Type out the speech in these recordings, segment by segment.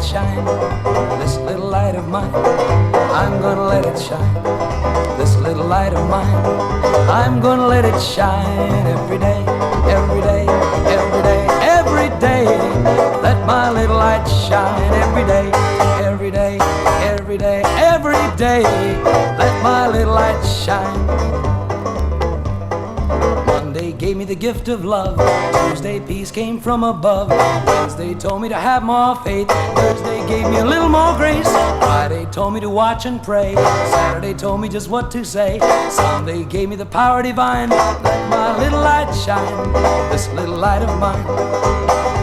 it shine, this little light of mine. I'm gonna let it shine, this little light of mine. I'm gonna let it shine every day, every day, every day, every day. Let my little light shine every day, every day, every day, every day. Let my little light shine. Monday gave me the gift of love. Tuesday peace came from above. Wednesday told me to have more faith. Thursday gave me a little more grace. Friday told me to watch and pray. Saturday told me just what to say. Sunday gave me the power divine. Let my little light shine, this little light of mine.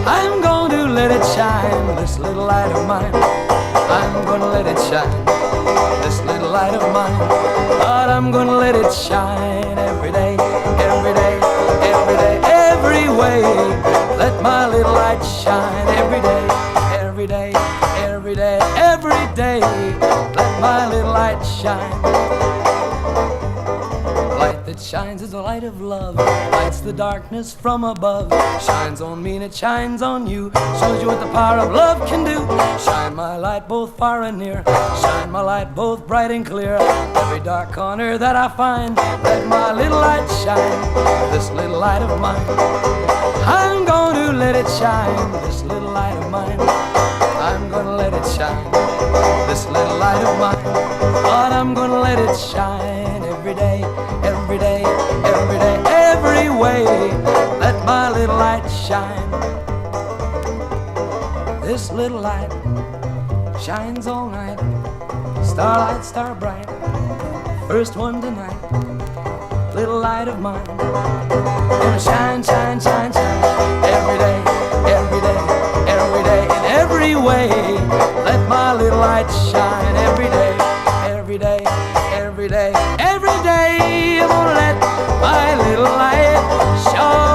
I'm going to let it shine, this little light of mine. I'm going to let it shine, this little light of mine. But I'm going to let it shine every day, every day, every day, every way. Let my little light shine every day, every day, every day, every day. Let my little light shine. Light that shines is the light of love, lights the darkness from above. Shines on me and it shines on you, shows you what the power of love can do. Shine my light both far and near, shine my light both bright and clear. Every dark corner that I find, let my little light shine, this little light of mine. I'm going to let it shine, this little light of mine. I'm gonna let it shine, this little light of mine. But I'm gonna let it shine every day, every day, every day, every way. Let my little light shine. This little light shines all night. Starlight, star bright, first one tonight. Little light of mine. Gonna shine, shine, shine, shine every day, every day, every day, in every way. Let my little light shine every day, every day, every day, every day. I'm gonna let my little light shine.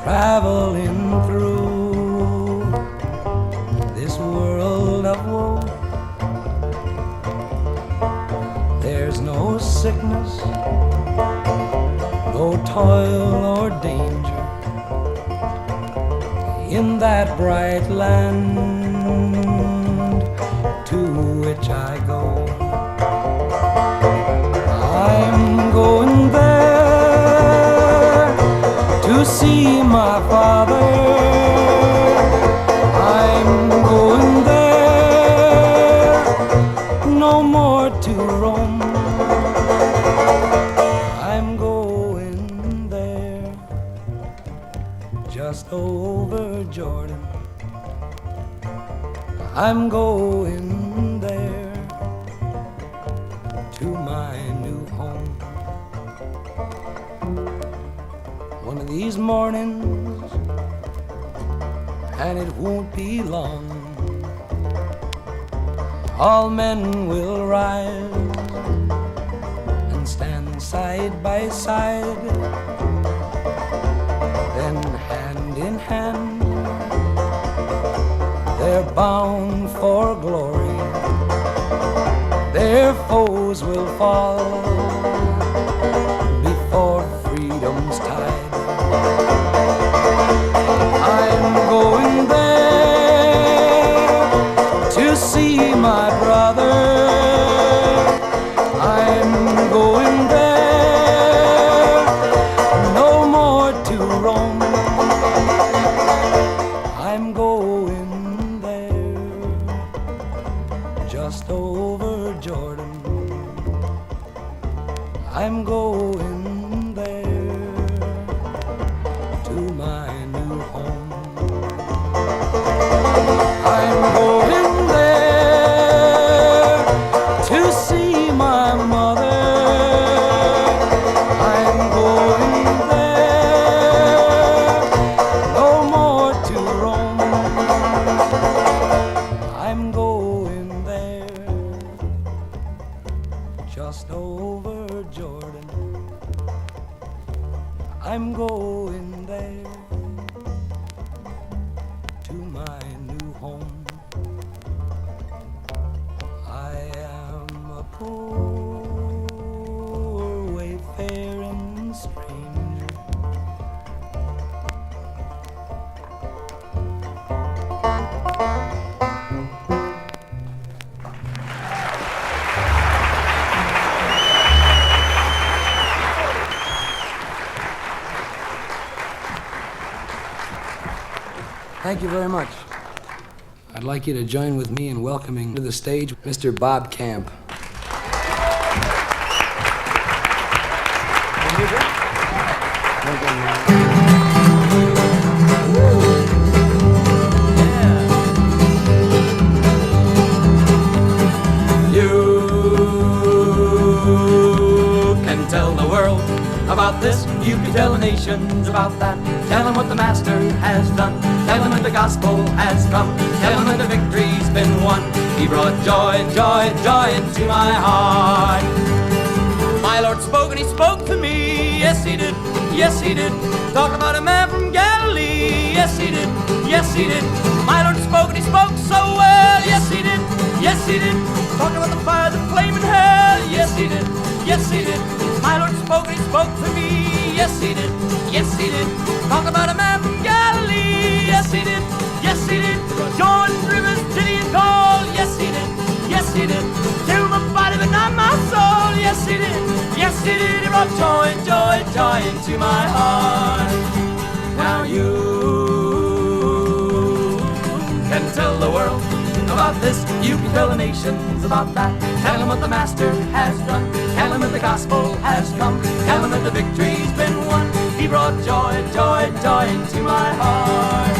Traveling through this world of woe, there's no sickness, no toil or danger in that bright land to which I go. I'm going there to see my father. I'm going there, no more to roam. I'm going there, just over Jordan. I'm going there to my new home. One of these mornings, and it won't be long, all men will rise and stand side by side, then hand in hand they're bound for glory. Their foes will fall before freedom's tide. I'm going there to see my brother. I'm going there, no more to roam. I'm going there, just over Jordan. I'm going there to my new home. I'm going there to see my mother. I'm going there, no more to roam. I'm going there to my new home. I am a poor wayfaring stranger. Thank you very much. I'd like you to join with me in welcoming to the stage Mr. Bob Camp. About this, you can tell the nations about that. Tell them what the Master has done. Tell them that the gospel has come. Tell them that the victory's been won. He brought joy, joy, joy into my heart. My Lord spoke and he spoke to me. Yes, he did. Yes, he did. Talk about a man from Galilee. Yes, he did. Yes, he did. My Lord spoke and he spoke so well. Yes, he did. Yes, he did. Talk about the fire that flame in hell. Yes, he did. Yes, he did. My Lord spoke and he spoke to me. Yes, he did. Yes, he did. Talk about a man from Galilee. Yes, he did. Yes, he did. Jordan's rivers, Giddy and Gold. Yes, he did. Yes, he did. Kill my body but not my soul. Yes, he did. Yes, he did. He brought joy, joy, joy into my heart. Now you can tell the world about this, you can tell the nations about that. Tell them what the Master has done. Tell them that the gospel has come. Tell them that the victory's been won. He brought joy, joy, joy into my heart.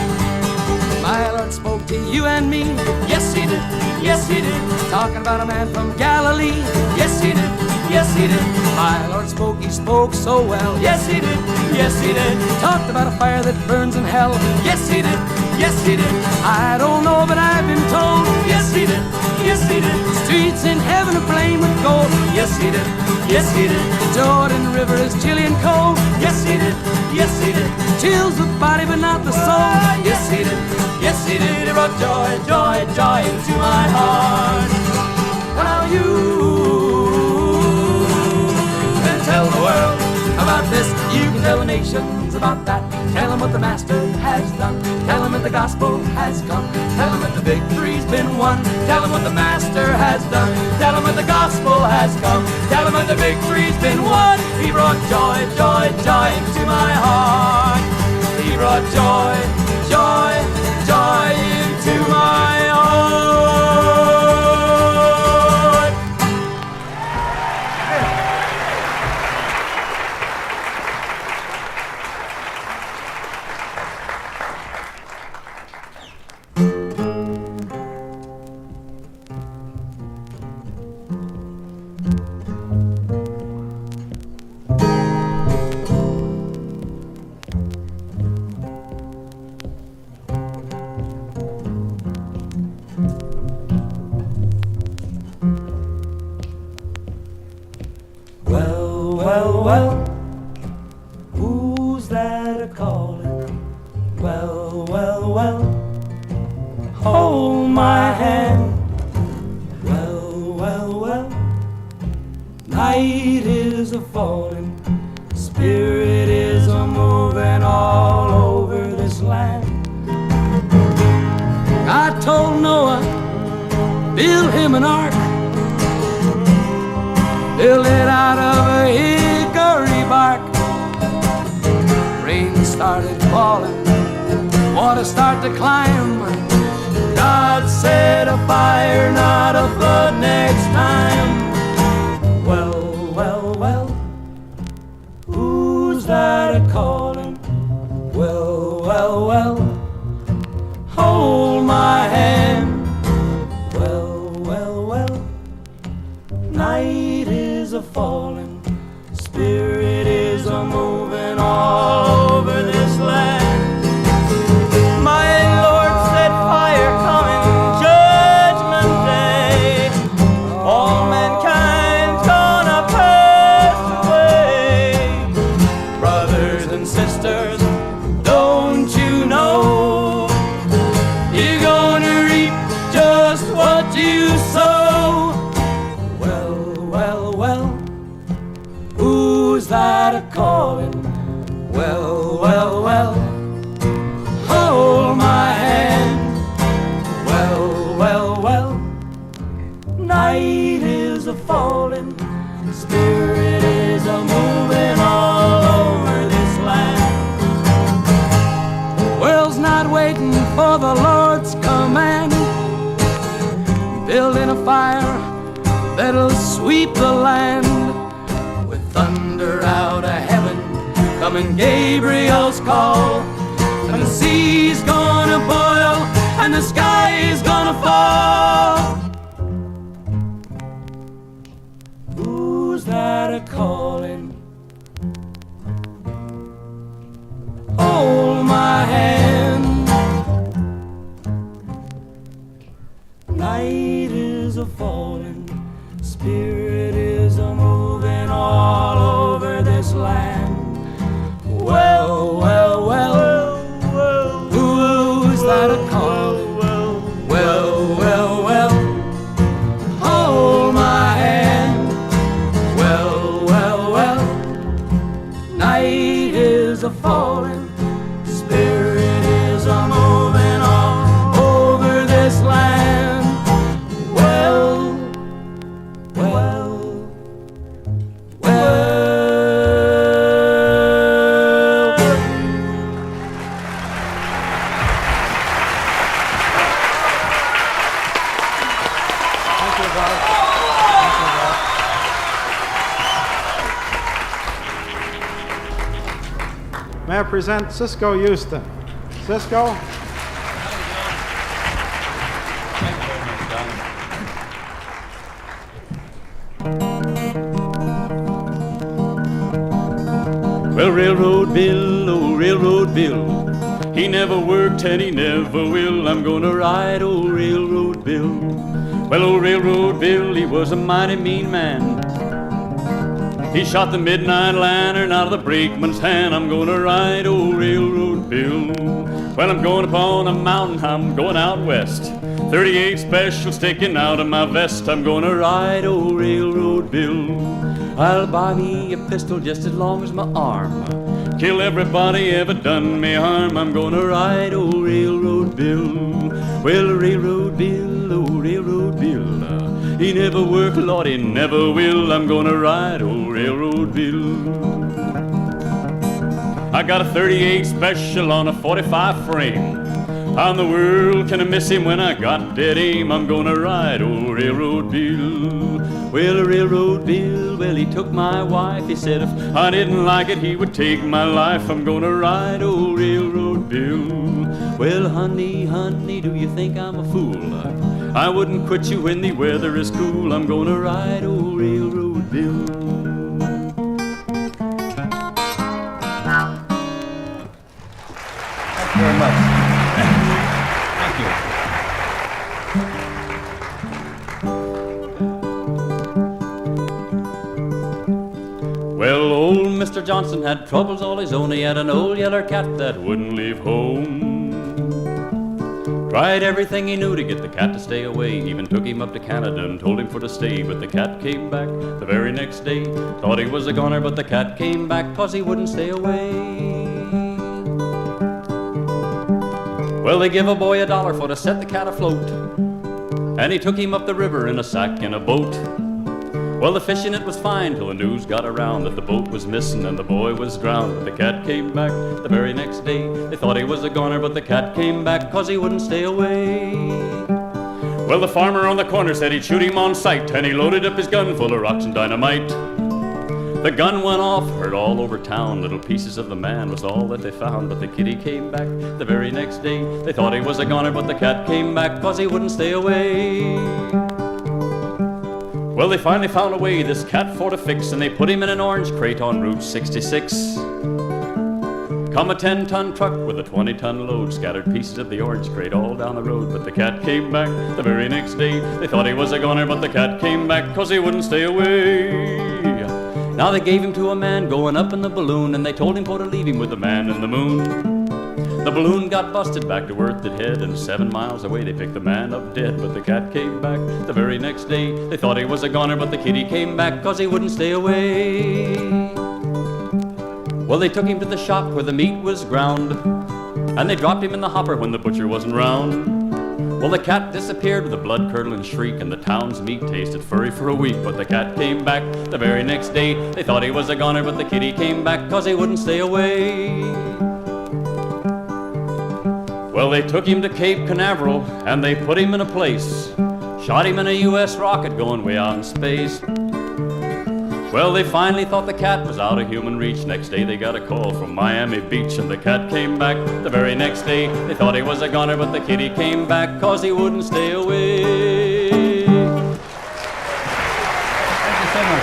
My Lord spoke to you and me. Yes, he did. Yes, he did. Talking about a man from Galilee. Yes, he did. Yes, he did. My Lord spoke, he spoke so well. Yes, he did. Yes, he did. Talked about a fire that burns in hell. Yes, he did. Yes, he did. I don't know, but I've been told. Yes, he did. Yes, he did. Streets in heaven are flame with gold. Yes, he did. Yes, he did. Jordan River is chilly and cold. Yes, he did. Yes, he did. Chills the body, but not the soul. Yes, he did. Yes, he did. He brought joy, joy, joy into my heart. Now you can tell the world about this. You can tell the nations about that. Tell them what the Master has done. Tell them that the gospel has come. Tell them that the victory's been won. Tell them what the Master has done. Tell them that the gospel has come. Tell them that the victory's been won. He brought joy, joy, joy into my heart. He brought joy, joy, joy into my heart. Well, who's that a-calling? Well, hold my hand. Well, night is a-falling, spirit is a-moving all over this land. God told Noah, build him an ark. Build it out of a hickory bark. Rain started falling, water started to climb. God said a fire, not a flood next time. Well, who's that a-calling? Well, hold my hand. Well, night is a-falling, spirit is a-moving all over this land. My Lord said fire coming, judgment day. All mankind's gonna pass away. Brothers and that a-calling? Well, well, well, hold my hand. Well, well, well, night is a-falling, spirit is a-moving all over this land. The world's not waiting for the Lord's command, building a fire that'll sweep the land. With thunder out of heaven coming Gabriel's call, and the sea's gonna boil and the sky is gonna fall. Who's that a-calling? Hold my hand. Night is a-falling, spirit is a-moving all over this land. Well, well, well, who's that a-calling? Well, well, well, hold my hand. Well, well, well, night is a-falling, spirit is a-moving all over this land. Well, well, well. Thank you, Bob. Thank you, Bob. May I present Cisco Houston? Cisco? Well, Railroad Bill, oh, Railroad Bill, he never worked and he never will. I'm gonna ride, oh, Railroad Bill. Well, oh, Railroad Bill, he was a mighty mean man. He shot the midnight lantern out of the brakeman's hand. I'm gonna ride, oh, Railroad Bill. Well, I'm going upon a mountain, I'm going out west. 38 special sticking out of my vest. I'm gonna ride, oh, Railroad Bill. I'll buy me a pistol just as long as my arm. Kill everybody ever done me harm. I'm gonna ride, oh, Railroad Bill. Well, Railroad Bill, oh, Railroad Bill, he never worked, Lord, he never will. I'm gonna ride, oh, Railroad Bill. I got a 38 special on a 45 frame. How in the world can I miss him when I got dead aim? I'm gonna ride, oh, Railroad Bill. Well, Railroad Bill, well, he took my wife. He said if I didn't like it, he would take my life. I'm gonna ride, oh, Railroad Bill. Well, honey, honey, do you think I'm a fool? I wouldn't quit you when the weather is cool. I'm gonna ride, oh, Railroad Bill. Thank you very much. Thank you. Well, old Mr. Johnson had troubles all his own. He had an old yeller cat that wouldn't leave home. Tried everything he knew to get the cat to stay away. Even took him up to Canada and told him for to stay. But the cat came back the very next day. Thought he was a goner, but the cat came back 'cause he wouldn't stay away. Well, they give a boy $1 for to set the cat afloat, and he took him up the river in a sack in a boat. Well, the fishing it was fine till the news got around that the boat was missing and the boy was drowned. But the cat came back the very next day. They thought he was a goner, but the cat came back 'cause he wouldn't stay away. Well, the farmer on the corner said he'd shoot him on sight, and he loaded up his gun full of rocks and dynamite. The gun went off, heard all over town. Little pieces of the man was all that they found. But the kitty came back the very next day. They thought he was a goner, but the cat came back 'cause he wouldn't stay away. Well, they finally found a way this cat for to fix, and they put him in an orange crate on Route 66. Come a 10-ton truck with a 20-ton load, scattered pieces of the orange crate all down the road. But the cat came back the very next day. They thought he was a goner, but the cat came back 'cause he wouldn't stay away. Now they gave him to a man going up in the balloon, and they told him for to leave him with the man in the moon. The balloon got busted back to Earth it head, and 7 miles away they picked the man up dead. But the cat came back the very next day. They thought he was a goner, but the kitty came back 'cause he wouldn't stay away. Well, they took him to the shop where the meat was ground, and they dropped him in the hopper when the butcher wasn't round. Well, the cat disappeared with a blood-curdling shriek, and the town's meat tasted furry for a week. But the cat came back the very next day. They thought he was a goner, but the kitty came back 'cause he wouldn't stay away. Well, they took him to Cape Canaveral, and they put him in a place, shot him in a U.S. rocket going way out in space. Well, they finally thought the cat was out of human reach. Next day they got a call from Miami Beach, and the cat came back the very next day. They thought he was a goner, but the kitty came back 'cause he wouldn't stay away. Thank you so much.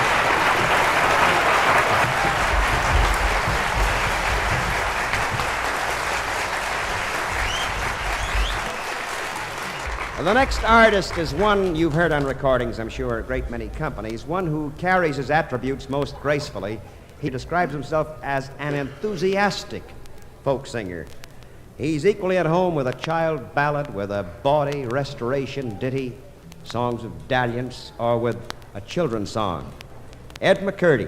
The next artist is one you've heard on recordings, I'm sure, a great many companies, one who carries his attributes most gracefully. He describes himself as an enthusiastic folk singer. He's equally at home with a child ballad, with a bawdy restoration ditty, songs of dalliance, or with a children's song. Ed McCurdy.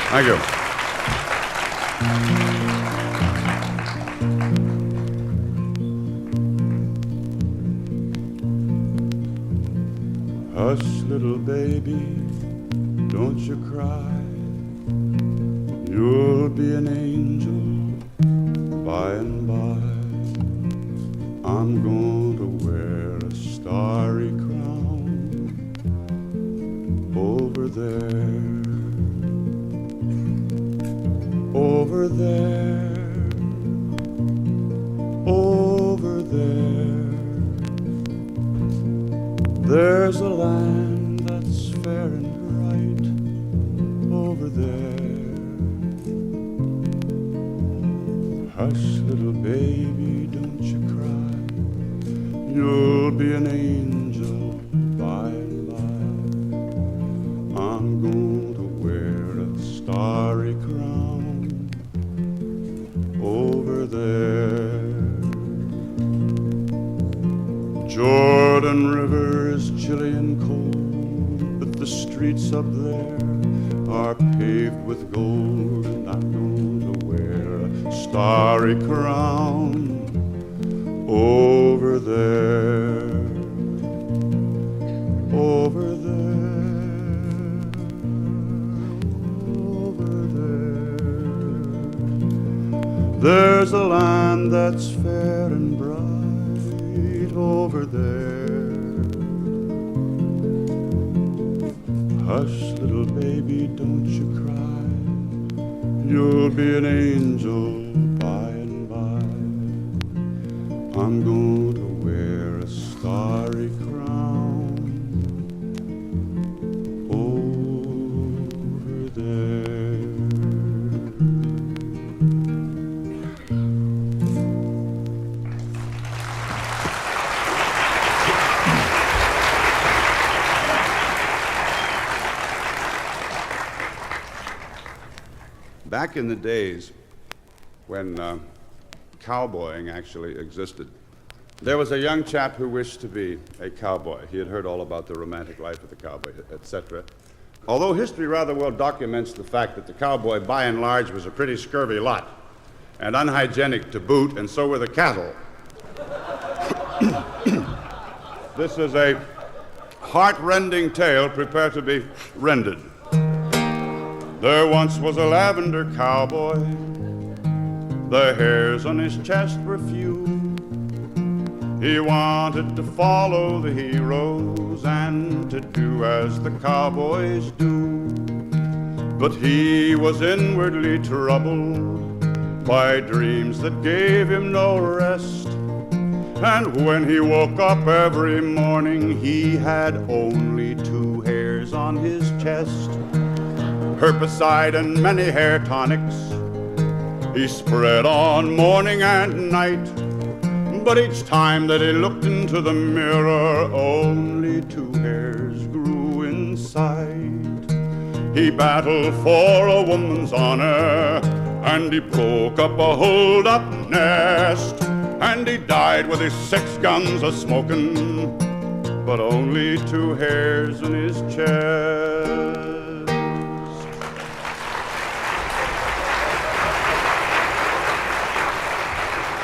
Thank you. Hush, little baby, don't you cry. You'll be an angel by and by. I'm going to wear a starry crown over there. Over there, over there, there's a land that's fair and bright. Over there, hush, little baby, don't you cry. You'll be an angel by and by. I'm going to wear a starry crown over there. Jordan River is chilly and cold, but the streets up there are paved with gold, and I'm going to wear a starry crown over there, over there, over there. There's a land that's fair and bright over there. Hush, little baby, don't you cry. You'll be an angel by and by. I'm going to wear a starry crown over there. Back in the days when cowboying actually existed, there was a young chap who wished to be a cowboy. He had heard all about the romantic life of the cowboy, etc. Although history rather well documents the fact that the cowboy, by and large, was a pretty scurvy lot, and unhygienic to boot, and so were the cattle. This is a heart-rending tale. Prepare to be rended. There once was a lavender cowboy. The hairs on his chest were few. He wanted to follow the heroes and to do as the cowboys do. But he was inwardly troubled by dreams that gave him no rest. And when he woke up every morning, he had only 2 hairs on his chest. Herbicide and many hair tonics he spread on morning and night. But each time that he looked into the mirror, only 2 hairs grew in sight. He battled for a woman's honor, and he broke up a hold-up nest. and he died with his 6 guns a-smoking, but only 2 hairs in his chest.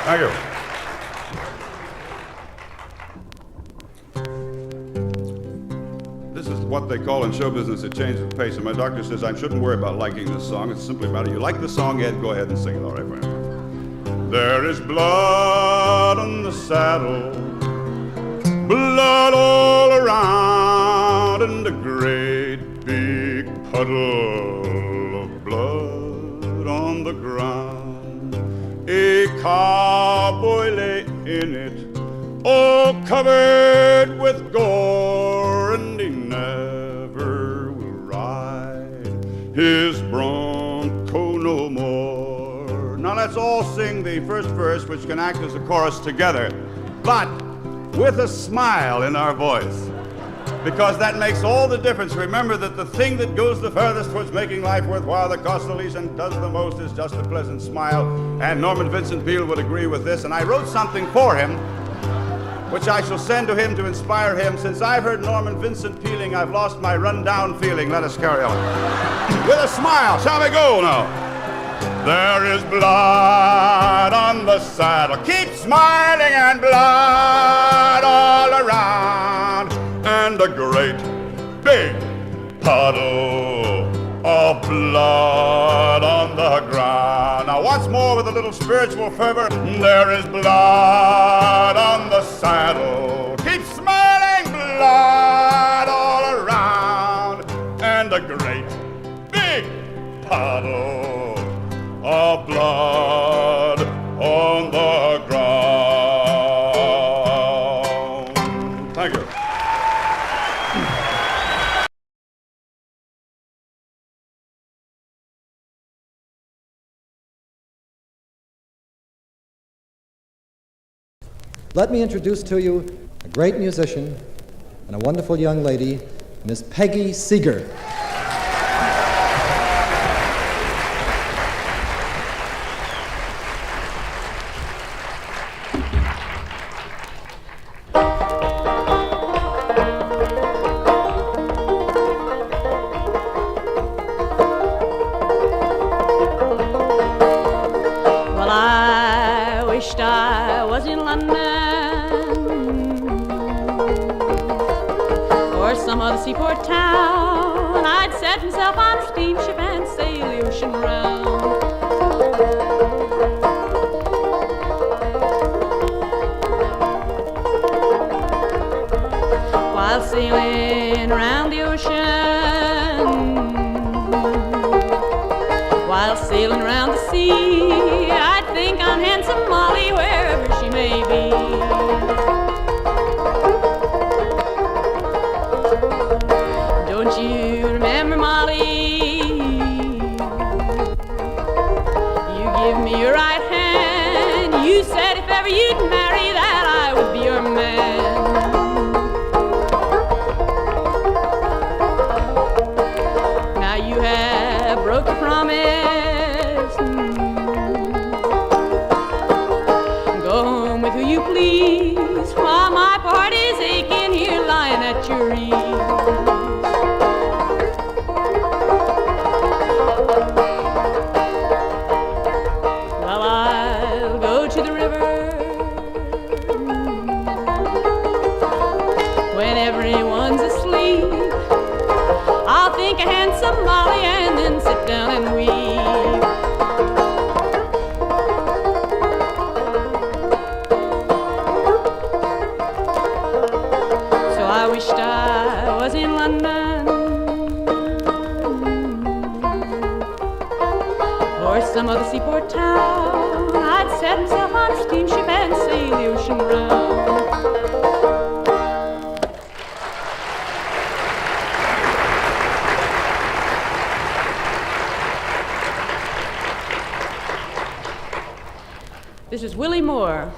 Thank you. This is what they call in show business a change of pace, and my doctor says I shouldn't worry about liking this song. It's simply a matter, you like the song, Ed, go ahead and sing it, all right, friend? There is blood on the saddle, blood all around, and a great big puddle of blood on the ground. A cowboy lay in it, all covered with gore, and he never will ride his bronco no more. Now let's all sing the first verse, which can act as a chorus together, but with a smile in our voice, because that makes all the difference. Remember that the thing that goes the furthest towards making life worthwhile, that costs the least and does the most, is just a pleasant smile. And Norman Vincent Peale would agree with this, and I wrote something for him, which I shall send to him to inspire him. Since I've heard Norman Vincent Pealing, I've lost my run-down feeling. Let us carry on. With a smile, shall we go now? There is blood on the saddle. Keep smiling, and blood all around, and a great big puddle of blood on the ground. Now once more with a little spiritual fervor. There is blood on the saddle. Keep smiling, blood all around, and a great big puddle of blood on the ground. Thank you. Let me introduce to you a great musician and a wonderful young lady, Miss Peggy Seeger. Well, I wished I was in London or some other seaport town. I'd set myself on a steamship and sail the ocean round. While sailing round the ocean, while sailing round the sea, I'd think on handsome Molly wherever she may be. Don't you remember, Molly? You give me your right hand. You said if ever you'd marry, that I would be your man. Now you have broke your promise. Go home with who you please, while my heart is aching here lying at your ease. Well, I'll go to the river when everyone's asleep. I'll think of handsome Molly and then sit down and weep. So I wished I was in London or some other seaport town. I'd set myself on a steamship and sail the ocean round. This is Willie Moore.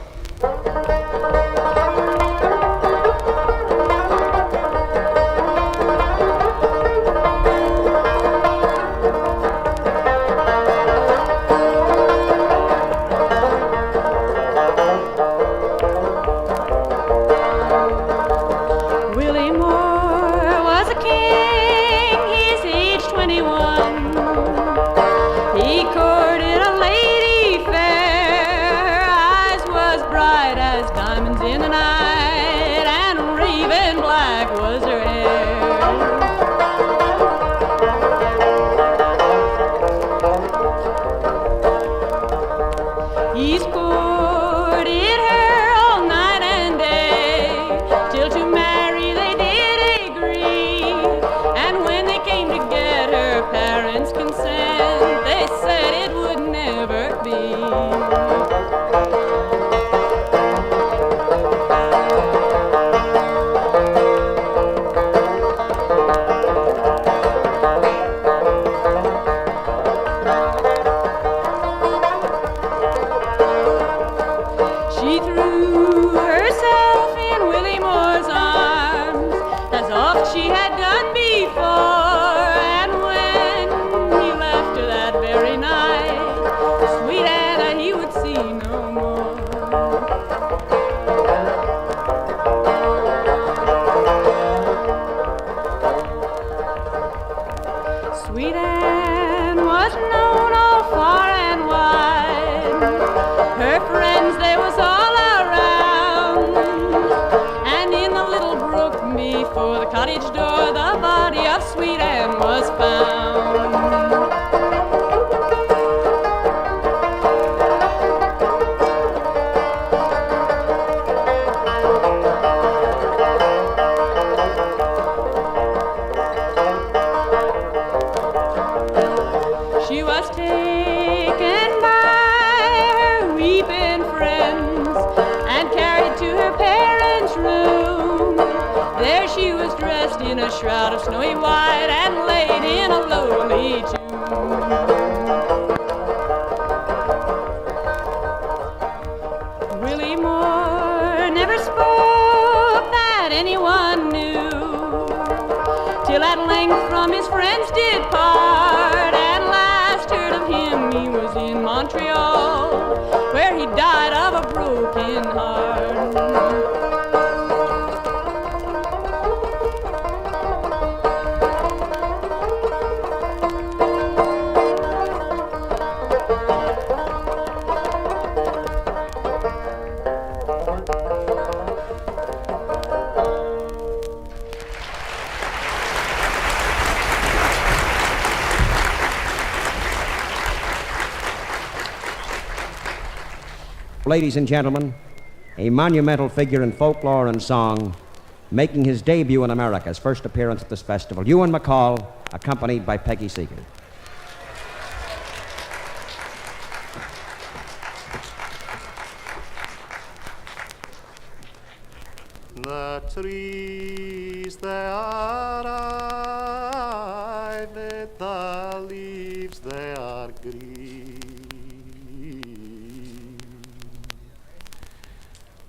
before the cottage door, the body of sweet Anne was found. She was taken by her weeping friends and carried to her parents' room. There she was dressed in a shroud of snowy white and laid in a lowly tomb. Willie Moore never spoke that anyone knew, till at length from his friends did part, and last heard of him he was in Montreal, where he died of a broken heart. Ladies and gentlemen, a monumental figure in folklore and song, making his debut in America, his first appearance at this festival, Ewan MacColl, accompanied by Peggy Seeger. The trees they are ivy, the leaves they are green.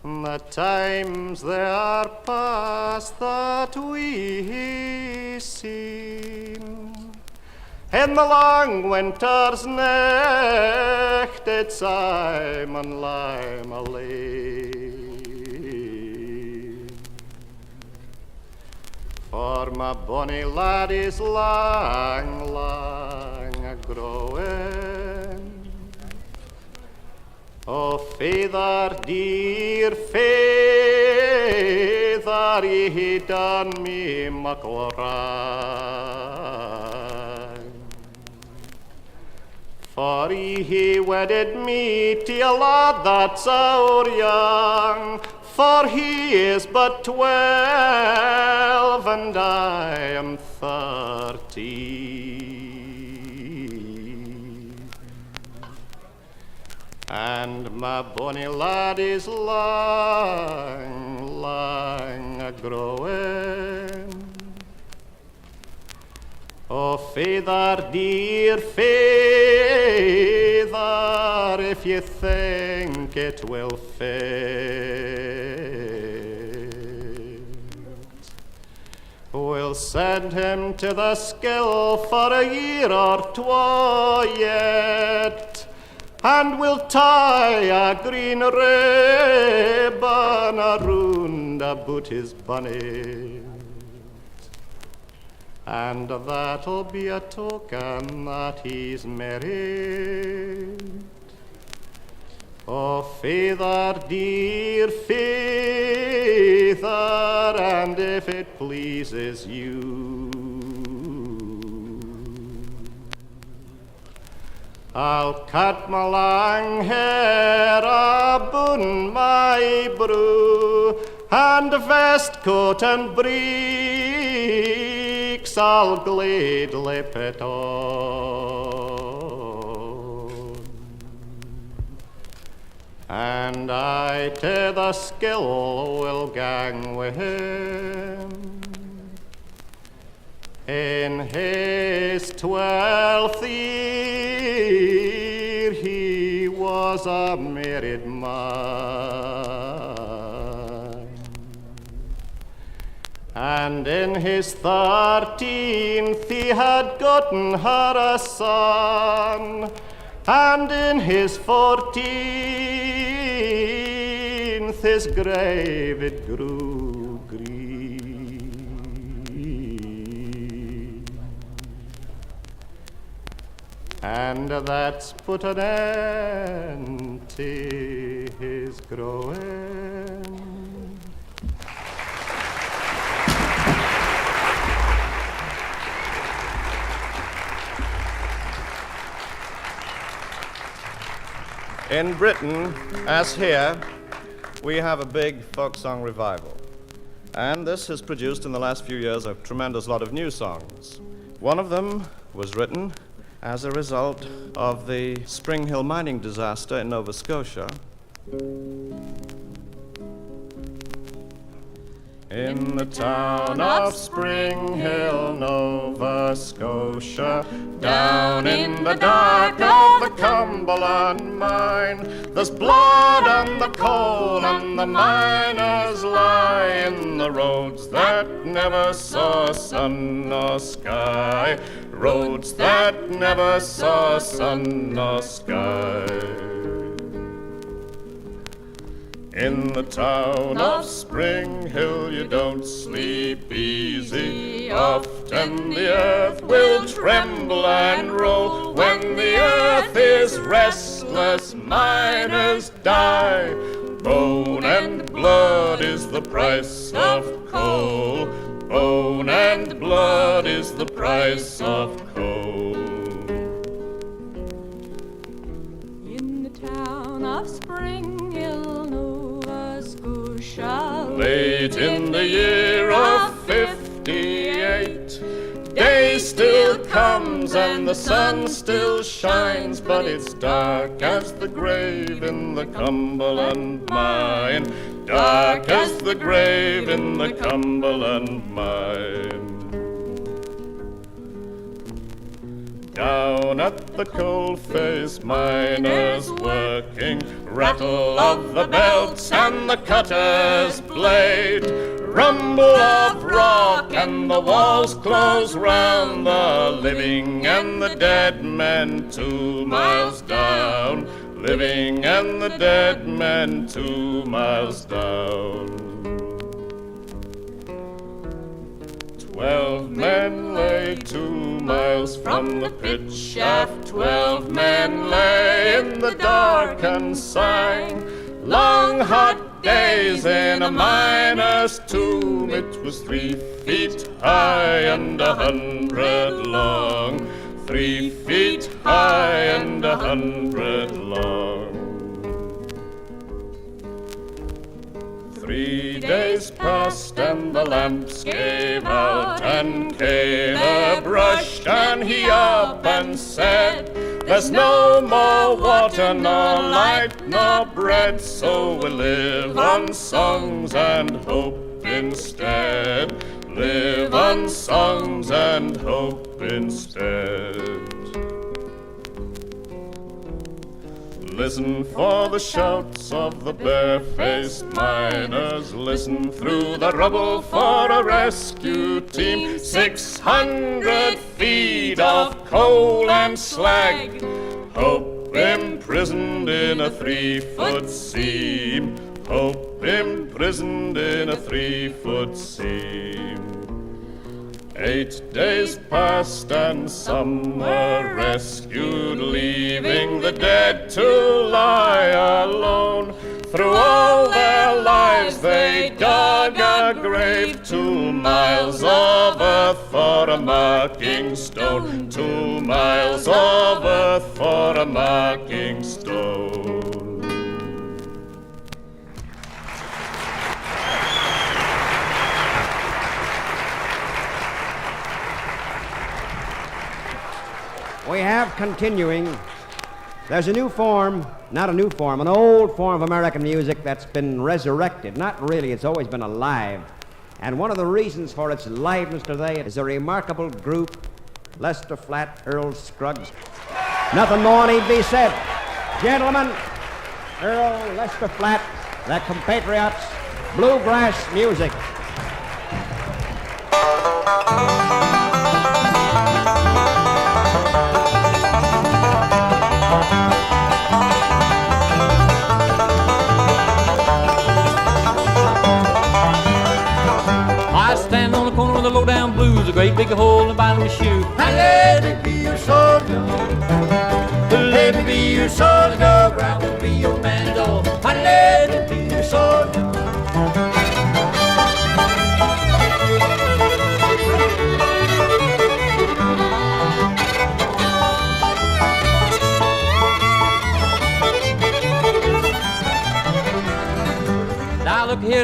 The times they are past that we seen. In the long winter's night did Simon Lime a lane. For my bonny lad is lang, lang a-growing. O feather, dear feather, he done me muckle wrang. For he wedded me to a lad that's our young, for he is but 12 and I am 13. And my bonny lad is lang, lang a-growing. O feather, dear feather, if you think it will fit, we'll send him to the Skill for a year or 2 yet, and we'll tie a green ribbon around about his bonnet, and that'll be a token that he's married. Oh, feather, dear feather, and if it pleases you, I'll cut my long hair abun my brew, and vestcoat and breeks I'll gladly put on. And I to the Skill will gang with him in his 12th year. He was a married man, and in his 13th he had gotten her a son, and in his 14th his grave it grew green. And that's put an end to his growing. In Britain, as here, we have a big folk song revival. And this has produced in the last few years a tremendous lot of new songs. One of them was written as a result of the Spring Hill mining disaster in Nova Scotia. In the town of Spring Hill, Nova Scotia, down in the dark of the Cumberland mine, there's blood on the coal and the miners lie in the roads that never saw sun nor sky, roads that never saw sun nor sky. In the town of Spring Hill you don't sleep easy. Often the earth will tremble and roll. When the earth is restless, miners die. Bone and blood is the price of coal. Bone and blood is the price of coal. In the town of Spring Hill, Nova Scotia, late in the year of 58, day still comes and the sun still shines, but it's dark as the grave in the Cumberland mine, dark as the grave in the Cumberland mine. Down at the coalface, miners working, rattle of the belts and the cutter's blade, rumble of rock and the walls close round the living and the dead men 2 miles down, living and the dead men 2 miles down. 12 men lay 2 miles from the pit shaft. 12 men lay in the dark and sang. Long hot days in a miner's tomb. It was 3 feet high and 100 long. 3 feet high and 100 long. 3 days passed and the lamps gave out, and Caleb rushed and he up and said, there's no more water, nor light, nor bread, so we'll live on songs and hope instead. Live on songs and hope instead. Listen for the shouts of the barefaced miners. Listen through the rubble for a rescue team. 600 feet of coal and slag. Hope imprisoned in a 3-foot seam. Hope imprisoned in a 3-foot seam. 8 days passed and some were rescued, leaving the dead to lie alone. Through all their lives they dug a grave, 2 miles of earth for a marking stone. 2 miles of earth for a marking stone. We have continuing. There's a new form, not a new form, an old form of American music that's been resurrected. Not really, it's always been alive. And one of the reasons for its aliveness today is a remarkable group, Lester Flatt, Earl Scruggs. Nothing more need be said. Gentlemen, Earl, Lester Flatt, their compatriots, bluegrass music. Stand on the corner with the low-down blues, a great big hole in the bottom of my shoe. And let me be your soldier. Let me be your soldier. I will be your man dog. And let me be your soldier.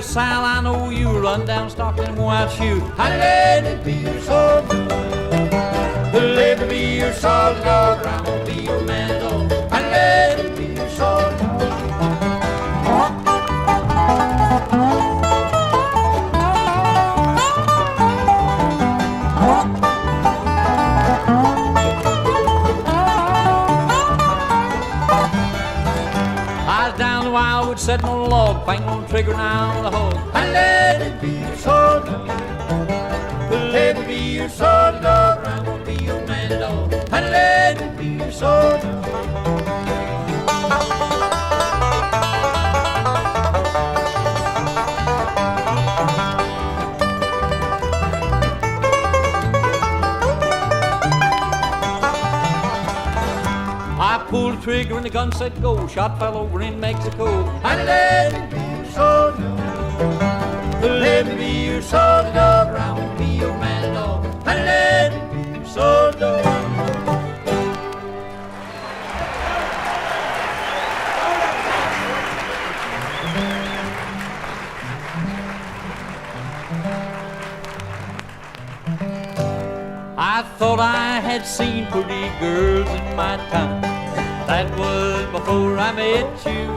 Well, Sal, I know you run down Stockton and won't outshoot. Let it be your sword dog. Let it be your sword dog, or I'm gonna be your man dog. Let it be your sword dog. Wildwood sitting on a log, banging on the trigger now on the hog. And let it be your sword dog. Let it be your sword dog, or I'm gonna be your man dog. And let it be your sword dog. Pulled the trigger and the gun said go. Shot fell over in Mexico. And let it be your sword dog. Let it be your sword dog, or I'm gonna be your man dog. And let it be your sword dog. I thought I had seen pretty girls in my time. That was before I met you.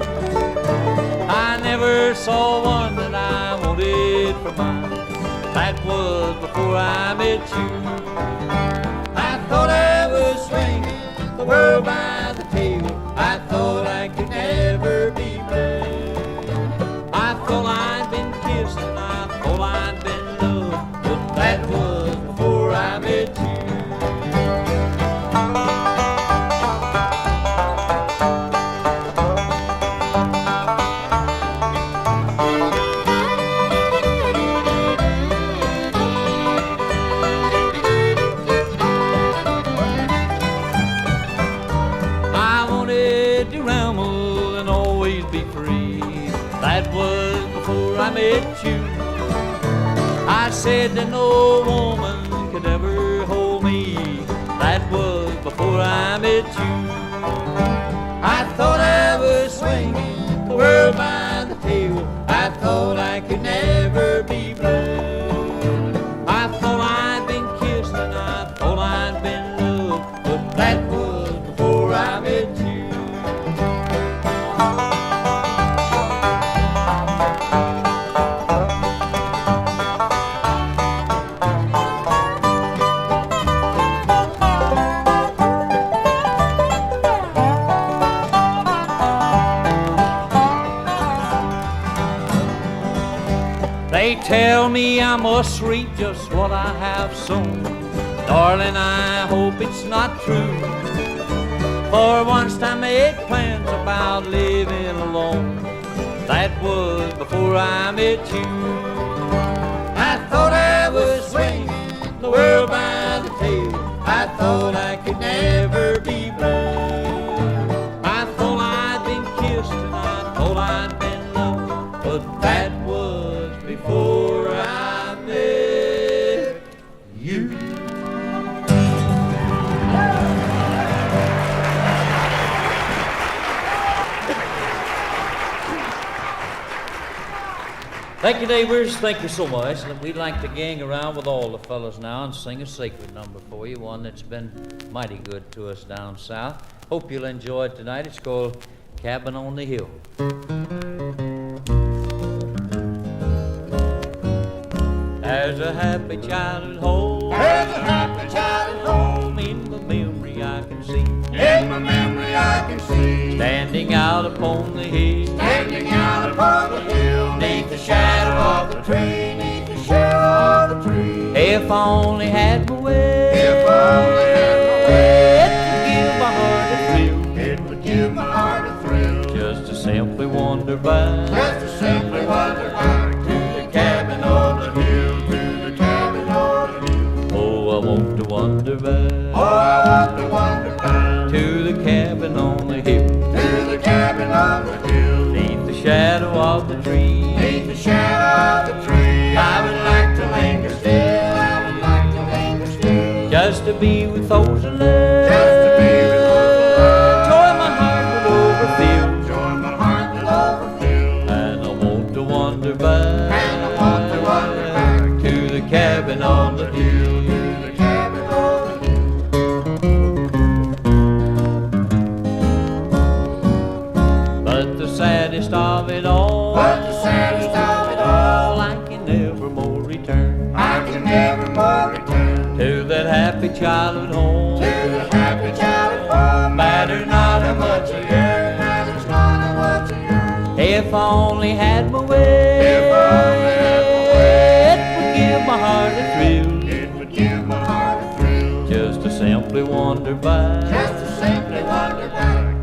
I never saw one that I wanted for mine. That was before I met you. I thought I was swinging the world by the tail. I thought I could never be blessed. I thought I'd been kissed and I thought I'd been loved. But that was before I met you. I met you. I said that no woman could ever hold me. That was before I met you. I thought I was swinging the world by the tail. I thought I could never be blessed. I thought I'd been kissed and I thought I'd been loved. But that was before I met you. They tell me I must reap just what I have sown. Darling, I hope it's not true. For once I made plans about living alone. That was before I met you. I thought I was swinging the world by the tail. I thought I could never be blessed. I thought I'd been kissed and I thought I'd been loved. But that was before I met you. Thank you, neighbors. Thank you so much. And we'd like to gang around with all the fellas now and sing a sacred number for you, one that's been mighty good to us down south. Hope you'll enjoy it tonight. It's called Cabin on the Hill. There's a happy child at home. There's a happy child at home. In my memory I can see. In my memory I can see. Standing out upon the hill. Standing out upon the hill. Neath the shadow of the tree. Neath the shadow of the tree. If I only had my way. If I only had my way. It would give my heart a thrill. It would give my heart a thrill. Just to simply wander by. Just to simply wander by. To the cabin on the hill. To the cabin on the hill. Oh, I want to wander by. Oh, I want to wander by. To the cabin on the hill. To the cabin on the hill. Neath the shadow of the tree. Neath the shadow of the tree. I would like to linger still. I would like to linger still. Just to be with those I love. Just to be with those I love. Joy my heart will overfill. Joy my heart will overfill. And I want to wander by. cabin on the hill, to the cabin on the hill. But the saddest of it all, I can never more return. To that happy childhood home. Matters not how much I earn. If I only had my way, it would give my heart a thrill. Just to simply wander by.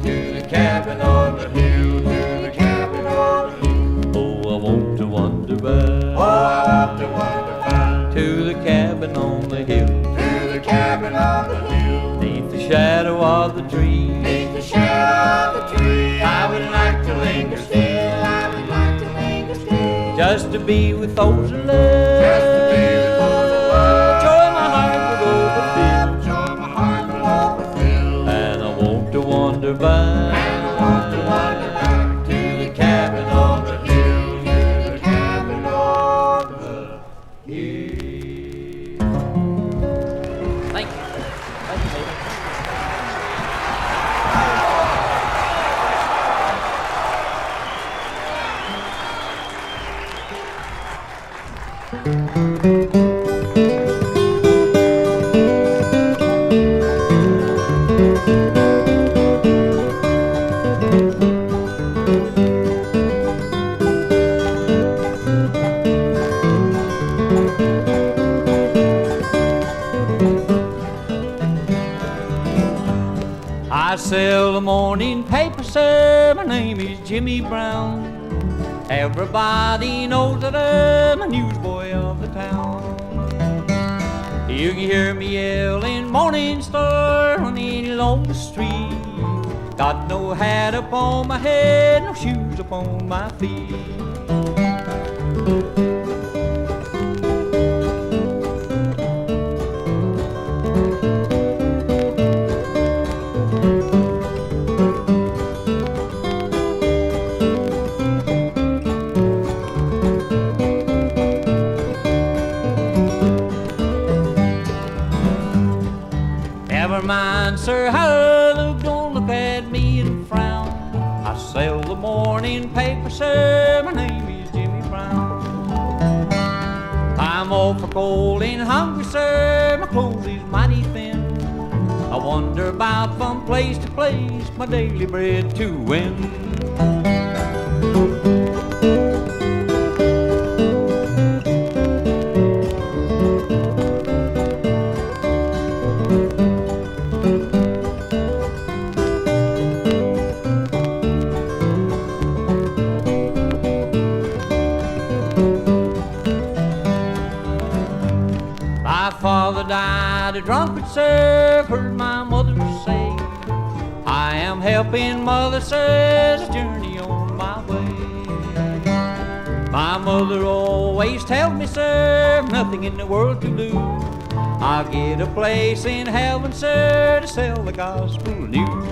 To the cabin on the hill, to the cabin on the hill. Oh, I want to wander by. To the cabin on the hill, neath the shadow of the tree. I would like to linger still. Just to be with those I love. Joy my heart would overfill. And I want to wander by. To the cabin on the hill, to the cabin on the hill. Thank you. Thank you, baby. I sell the morning paper, sir. My name is Jimmy Brown. Everybody knows that I'm a newsboy of the town. You can hear me yelling Morning Star running along the street. Got no hat upon my head, no shoes upon my feet. Never mind, sir, how look, don't look at me and frown. I sell the morning paper, sir, my name is Jimmy Brown. I'm awful cold and hungry, sir, my clothes is mighty thin. I wander about from place to place, my daily bread to win. Father died a drunkard, sir, heard my mother say. I am helping mother, sir, as I journey on my way. My mother always tells me, sir, nothing in the world to do. I'll get a place in heaven, sir, to sell the gospel news.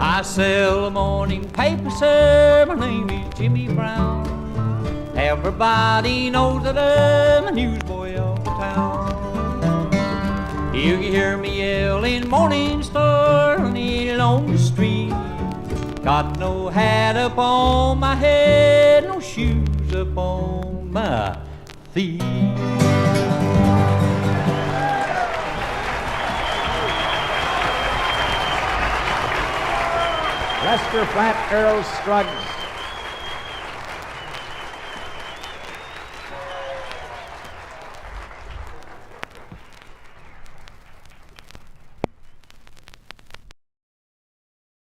I sell the morning paper, sir, my name is Jimmy Brown. Everybody knows that I'm a newsboy of the town. You can hear me yelling Morning Star running along the street. Got no hat upon my head, no shoes upon my feet. Lester Flatt, Earl Scruggs,